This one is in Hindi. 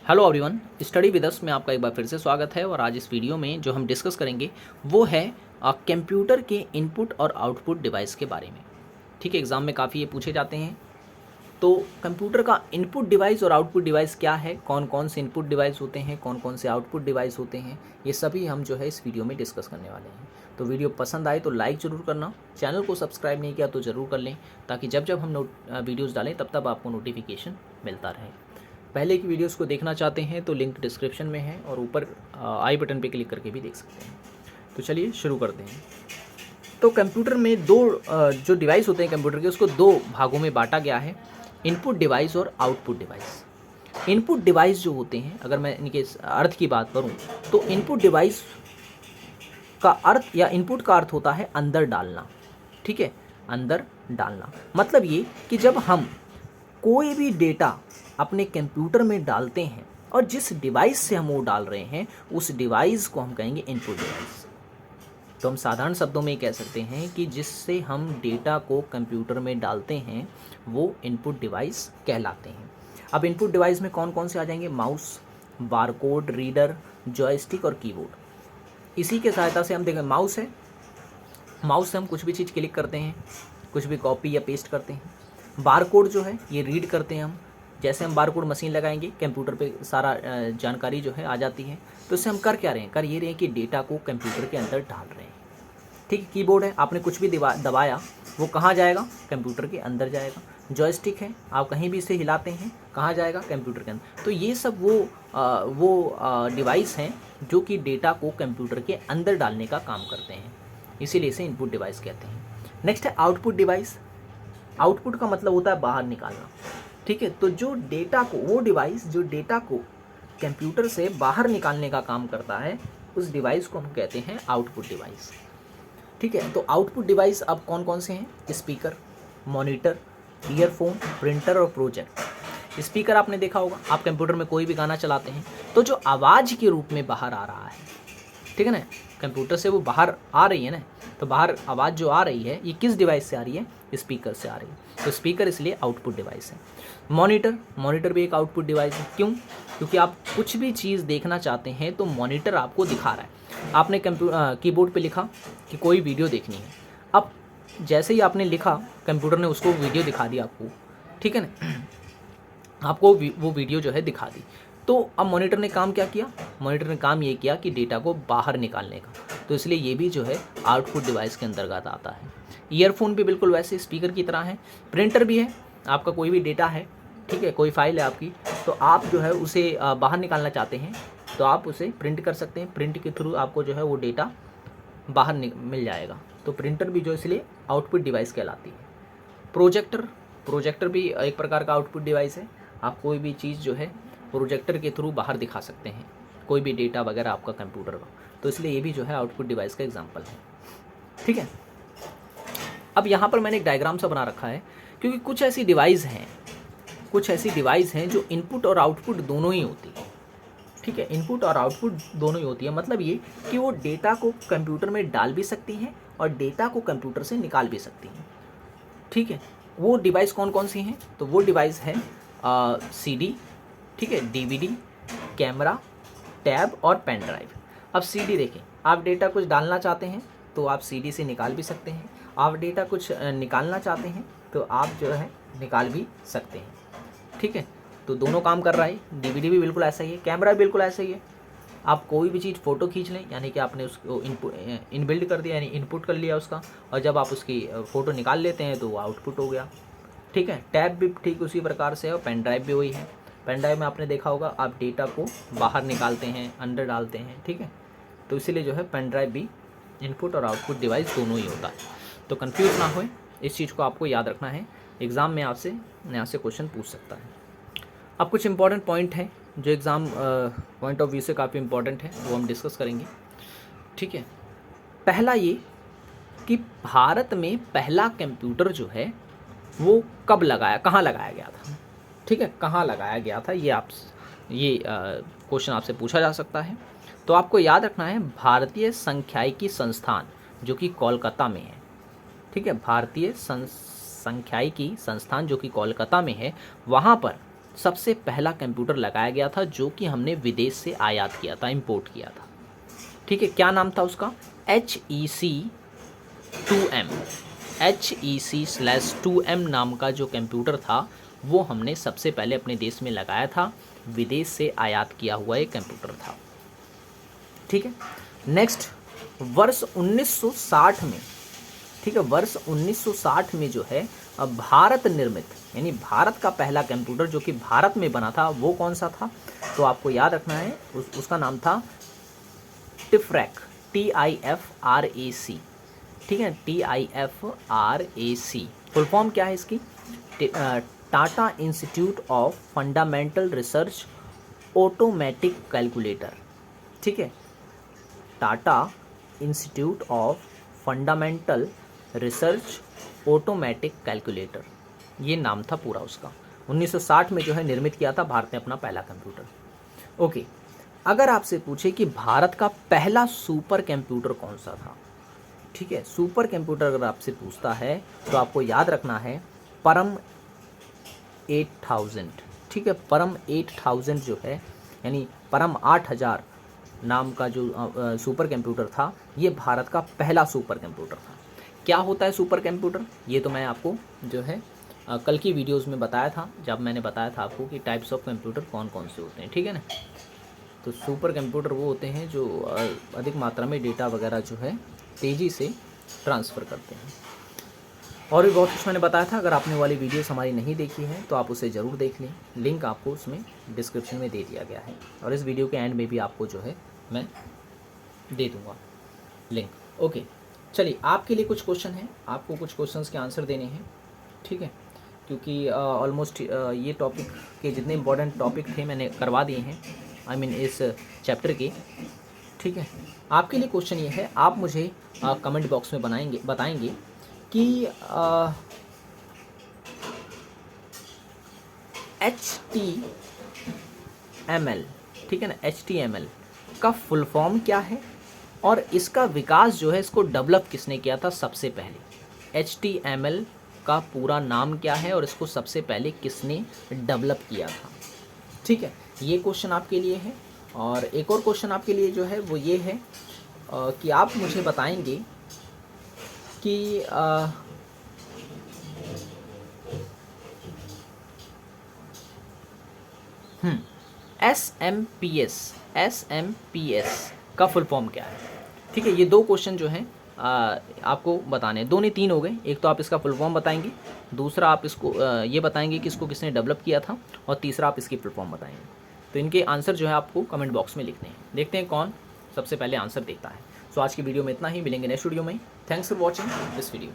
Hello everyone, study with us में आपका एक बार फिर से स्वागत है। और आज इस वीडियो में जो हम डिस्कस करेंगे वो है कंप्यूटर के इनपुट और आउटपुट डिवाइस के बारे में। ठीक है, एग्ज़ाम में काफ़ी ये पूछे जाते हैं। तो कंप्यूटर का इनपुट डिवाइस और आउटपुट डिवाइस क्या है, कौन कौन से इनपुट डिवाइस होते हैं, कौन कौन से आउटपुट डिवाइस होते हैं, ये सभी हम जो है इस वीडियो में डिस्कस करने वाले हैं। तो वीडियो पसंद आए तो लाइक ज़रूर करना, चैनल को सब्सक्राइब नहीं किया तो ज़रूर कर लें, ताकि जब जब हम वीडियोज़ डालें तब तब आपको नोटिफिकेशन मिलता रहे। पहले की वीडियोस को देखना चाहते हैं तो लिंक डिस्क्रिप्शन में है और ऊपर आई बटन पे क्लिक करके भी देख सकते हैं। तो चलिए शुरू करते हैं। तो कंप्यूटर में दो जो डिवाइस होते हैं कंप्यूटर के, उसको दो भागों में बांटा गया है, इनपुट डिवाइस और आउटपुट डिवाइस। इनपुट डिवाइस जो होते हैं, अगर मैं इनके अर्थ की बात करूं तो इनपुट डिवाइस का अर्थ या इनपुट का अर्थ होता है अंदर डालना। ठीक है, अंदर डालना मतलब ये कि जब हम कोई भी डेटा अपने कंप्यूटर में डालते हैं और जिस डिवाइस से हम वो डाल रहे हैं उस डिवाइस को हम कहेंगे इनपुट डिवाइस। तो हम साधारण शब्दों में कह सकते हैं कि जिससे हम डेटा को कंप्यूटर में डालते हैं वो इनपुट डिवाइस कहलाते हैं। अब इनपुट डिवाइस में कौन कौन से आ जाएंगे? माउस, बारकोड रीडर, जॉयस्टिक और कीबोर्ड। इसी के सहायता से हम देखें, माउस है, माउस से हम कुछ भी चीज़ क्लिक करते हैं, कुछ भी कॉपी या पेस्ट करते हैं। बारकोड जो है ये रीड करते हैं हम, जैसे हम बारकोड मशीन लगाएंगे कंप्यूटर पे सारा जानकारी जो है आ जाती है। तो इससे हम कर क्या रहे हैं? कर ये रहे हैं कि डेटा को कंप्यूटर के अंदर डाल रहे हैं। ठीक है, कीबोर्ड है, आपने कुछ भी दबाया वो कहाँ जाएगा? कंप्यूटर के अंदर जाएगा। जॉयस्टिक है, आप कहीं भी इसे हिलाते हैं, कहाँ जाएगा? कंप्यूटर के अंदर। तो ये सब वो डिवाइस हैं जो कि डेटा को कंप्यूटर के अंदर डालने का काम करते हैं, इसीलिए इसे इनपुट डिवाइस कहते हैं। नेक्स्ट है आउटपुट डिवाइस। आउटपुट का मतलब होता है बाहर निकालना। ठीक है, तो जो डेटा को, वो डिवाइस जो डेटा को कंप्यूटर से बाहर निकालने का काम करता है, उस डिवाइस को हम कहते हैं आउटपुट डिवाइस। ठीक है, तो आउटपुट डिवाइस अब कौन कौन से हैं? स्पीकर, मॉनिटर, ईयरफोन, प्रिंटर और प्रोजेक्ट। स्पीकर आपने देखा होगा, आप कंप्यूटर में कोई भी गाना चलाते हैं तो जो आवाज़ के रूप में बाहर आ रहा है, ठीक है ना, कंप्यूटर से वो बाहर आ रही है ना, तो बाहर आवाज़ जो आ रही है ये किस डिवाइस से आ रही है? स्पीकर से आ रही है। तो स्पीकर इसलिए आउटपुट डिवाइस है। मॉनिटर, मॉनिटर भी एक आउटपुट डिवाइस है। क्यों? क्योंकि आप कुछ भी चीज़ देखना चाहते हैं तो मॉनिटर आपको दिखा रहा है। आपने कीबोर्ड पे लिखा कि कोई वीडियो देखनी है, अब जैसे ही आपने लिखा कंप्यूटर ने उसको वीडियो दिखा दी आपको, ठीक है ना, आपको वो वीडियो जो है दिखा दी। तो अब मॉनिटर ने काम क्या किया? मॉनिटर ने काम ये किया कि डेटा को बाहर निकालने का। तो इसलिए ये भी जो है आउटपुट डिवाइस के अंतर्गत आता है। ईयरफोन भी बिल्कुल वैसे स्पीकर की तरह है। प्रिंटर भी है, आपका कोई भी डेटा है, ठीक है, कोई फाइल है आपकी, तो आप जो है उसे बाहर निकालना चाहते हैं तो आप उसे प्रिंट कर सकते हैं। प्रिंट के थ्रू आपको जो है वो डेटा बाहर मिल जाएगा। तो प्रिंटर भी जो इसलिए आउटपुट डिवाइस कहलाती है। प्रोजेक्टर, प्रोजेक्टर भी एक प्रकार का आउटपुट डिवाइस है। आप कोई भी चीज़ जो है प्रोजेक्टर के थ्रू बाहर दिखा सकते हैं, कोई भी डेटा वगैरह आपका कंप्यूटर का। तो इसलिए ये भी जो है आउटपुट डिवाइस का एग्जांपल है। ठीक है, अब यहाँ पर मैंने एक डायग्राम सा बना रखा है, क्योंकि कुछ ऐसी डिवाइस हैं जो इनपुट और आउटपुट दोनों ही होती है। ठीक है, इनपुट और आउटपुट दोनों ही होती है, मतलब ये कि वो डेटा को कंप्यूटर में डाल भी सकती हैं और डेटा को कंप्यूटर से निकाल भी सकती हैं। ठीक है, वो डिवाइस कौन कौन सी हैं? तो वो डिवाइस है CD, ठीक है, DVD, कैमरा, टैब और पेन ड्राइव। अब CD देखें, आप डेटा कुछ डालना चाहते हैं तो आप CD से निकाल भी सकते हैं, आप डेटा कुछ निकालना चाहते हैं तो आप जो है निकाल भी सकते हैं। ठीक है, तो दोनों काम कर रहा है। DVD भी बिल्कुल ऐसा ही है, कैमरा भी बिल्कुल ऐसा ही है। आप कोई भी चीज़ फ़ोटो खींच लें, यानी कि आपने उसको इनबिल्ड कर दिया, यानी इनपुट कर लिया उसका, और जब आप उसकी फ़ोटो निकाल लेते हैं तो वो आउटपुट हो गया। ठीक है, टैब भी ठीक उसी प्रकार से है और पेन ड्राइव भी वही है। पेन ड्राइव में आपने देखा होगा, आप डेटा को बाहर निकालते हैं, अंदर डालते हैं। ठीक है, तो इसीलिए जो है पेन ड्राइव भी इनपुट और आउटपुट डिवाइस दोनों ही होता है। तो कन्फ्यूज़ ना होए, इस चीज़ को आपको याद रखना है, एग्ज़ाम में आपसे यहाँ से क्वेश्चन पूछ सकता है। अब कुछ इंपॉर्टेंट पॉइंट हैं जो एग्ज़ाम पॉइंट ऑफ व्यू से काफ़ी इंपॉर्टेंट है, वो हम डिस्कस करेंगे। ठीक है, पहला ये कि भारत में पहला कंप्यूटर जो है वो कब कहाँ लगाया गया था? ठीक है, कहाँ लगाया गया था, ये क्वेश्चन आपसे पूछा जा सकता है। तो आपको याद रखना है, भारतीय सांख्यिकी संस्थान जो कि कोलकाता में है। ठीक है, भारतीय सांख्यिकी संस्थान जो कि कोलकाता में है, वहाँ पर सबसे पहला कंप्यूटर लगाया गया था जो कि हमने विदेश से आयात किया था, इंपोर्ट किया था। ठीक है, क्या नाम था उसका? HEC-2M। HEC/2M नाम का जो कंप्यूटर था वो हमने सबसे पहले अपने देश में लगाया था, विदेश से आयात किया हुआ एक कंप्यूटर था। ठीक है, नेक्स्ट वर्ष 1960 में, ठीक है, वर्ष 1960 में जो है भारत निर्मित, यानी भारत का पहला कंप्यूटर जो कि भारत में बना था वो कौन सा था? तो आपको याद रखना है उसका नाम था टिफ्रैक, TIFRAC। ठीक है, TIFRAC। फुल फॉर्म क्या है इसकी? Tata institute of fundamental research automatic calculator. ठीक है, Tata institute of fundamental research automatic calculator, ये नाम था पूरा उसका। 1960 में जो है निर्मित किया था भारत ने अपना पहला कंप्यूटर। ओके, अगर आपसे पूछे कि भारत का पहला सुपर कंप्यूटर कौन सा था, ठीक है, सुपर कंप्यूटर अगर आपसे पूछता है तो आपको याद रखना है परम 8000। ठीक है, परम 8000 जो है, यानी परम 8000 नाम का जो सुपर कंप्यूटर था, ये भारत का पहला सुपर कंप्यूटर था। क्या होता है सुपर कंप्यूटर? ये तो मैं आपको जो है कल की वीडियोस में बताया था, जब मैंने बताया था आपको कि टाइप्स ऑफ कंप्यूटर कौन कौन से होते हैं। ठीक है ना, तो सुपर कंप्यूटर वो होते हैं जो अधिक मात्रा में डेटा वगैरह जो है तेज़ी से ट्रांसफ़र करते हैं। और भी बहुत कुछ मैंने बताया था, अगर आपने वाली वीडियोस हमारी नहीं देखी है तो आप उसे ज़रूर देख लें, लिंक आपको उसमें डिस्क्रिप्शन में दे दिया गया है, और इस वीडियो के एंड में भी आपको जो है मैं दे दूँगा लिंक। ओके, चलिए आपके लिए कुछ क्वेश्चन हैं, आपको कुछ क्वेश्चंस के आंसर देने हैं। ठीक है, क्योंकि ऑलमोस्ट ये टॉपिक के जितने इंपॉर्टेंट टॉपिक थे मैंने करवा दिए हैं, आई मीन इस चैप्टर के। ठीक है, आपके लिए क्वेश्चन ये है, आप मुझे कमेंट बॉक्स में बताएंगे कि HTML, ठीक है ना, HTML का फुल फॉर्म क्या है और इसका विकास जो है इसको डेवलप किसने किया था सबसे पहले? HTML का पूरा नाम क्या है और इसको सबसे पहले किसने डेवलप किया था? ठीक है, ये क्वेश्चन आपके लिए है। और एक और क्वेश्चन आपके लिए जो है वो ये है कि आप मुझे बताएंगे कि SMPS का फुल फॉर्म क्या है? ठीक है, ये दो क्वेश्चन जो हैं आपको बताने, दो नहीं तीन हो गए। एक तो आप इसका फुल फॉर्म बताएंगे, दूसरा आप इसको ये बताएंगे कि इसको किसने डेवलप किया था, और तीसरा आप इसकी फुल फॉर्म बताएंगे। तो इनके आंसर जो है आपको कमेंट बॉक्स में लिखने हैं। देखते हैं कौन सबसे पहले आंसर देता है। सो आज की वीडियो में इतना ही, मिलेंगे नेक्स्ट वीडियो में। Thanks for watching this video.